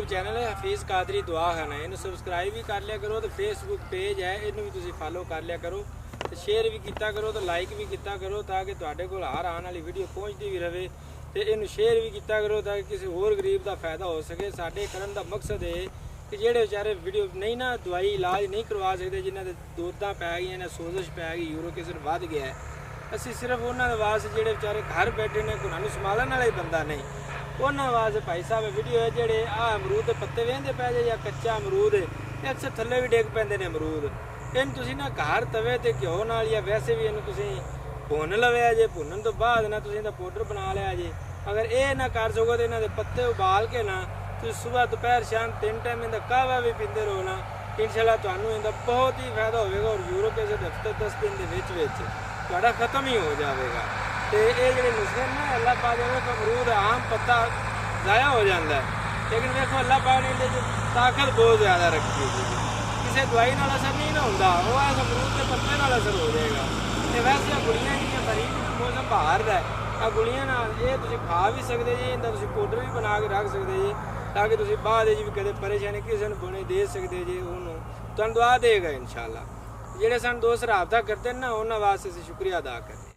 YouTube channel है हफीज़ कादरी दुआखाना, इन्हें subscribe भी कर लिया करो। तो फेसबुक पेज है, इन्हें भी तुम फॉलो कर लिया करो, तो शेयर भी किया करो, तो लाइक भी किया करो, ताकि तुहाडे कोल हर आने वाली वीडियो पहुँचती भी रहे। तो इन्हें शेयर भी किया करो ताकि किसी होर गरीब का फायदा हो सके। साडे करन दा मकसद है कि जेडे बेचारे वीडियो नहीं ना दवाई इलाज नहीं करवा सकते, जिन्होंने दौदां पै गई ने, सोजिश पै गई, यूरिक एसिड वध गया है, असी सिर्फ उन्होंने वास्ते जेडे बेचारे घर बैठे ने, उन्होंने संभालने वाला ही बंदा नहीं, उन्होंने वास्ते भाई साहब वीडियो है जेडे आ अमरूद के पत्ते वेंदे पै जे या कच्चा अमरूद है, अक्सर थल्ले भी डिग पैंदे ने अमरूद। इन तुसी ना घर तवे ते घ्यो नाल या वैसे भी इन्हू तुसी भुन लवया जे, भुनन तो बाद ना तुसी इहदा पाउडर बना लिया जे। अगर ये ना कर सको तो इन्हां दे पत्ते उबाल के ना तुसी सुबह दोपहर शाम 3 टाइम इहदा कहवा भी पींदे रहो ना, इंशाअल्लाह तुहानू इहदा बहुत ही फायदा होवेगा। और यूरिक एसिड हफ्ते 10 दिन दे विच तुहाडा खत्म ही हो जाएगा। तो ये जो नुस्खे ना अल्लाह पाक ने अमरूद आम पत्ता ज़ाया हो जाता है, लेकिन देखो अल्लाह पाक ने इहदे ताकत बहुत ज़्यादा रखी है, किसी दवाई नाल असर नहीं ना होंदा, वो इस अमरूद के पत्ते नाल असर हो जाएगा। तो वैसे आ गुड़ियाँ जी बरी मौसम बाहर का है, आ गुड़ियाँ ना ये तुसीं खा भी सकते जी, इनका तुसीं पाउडर भी बना के रख सकते जी, ताकि तुसीं बाद भी कदे परेशानी किसी ने बने दे सकते जी, उन्होंने तुहानू दुआ देगा इंशाअल्लाह। जेडे सन दोस्त राबता करते हैं ना, उन्होंने वास्ते शुक्रिया अदा करते।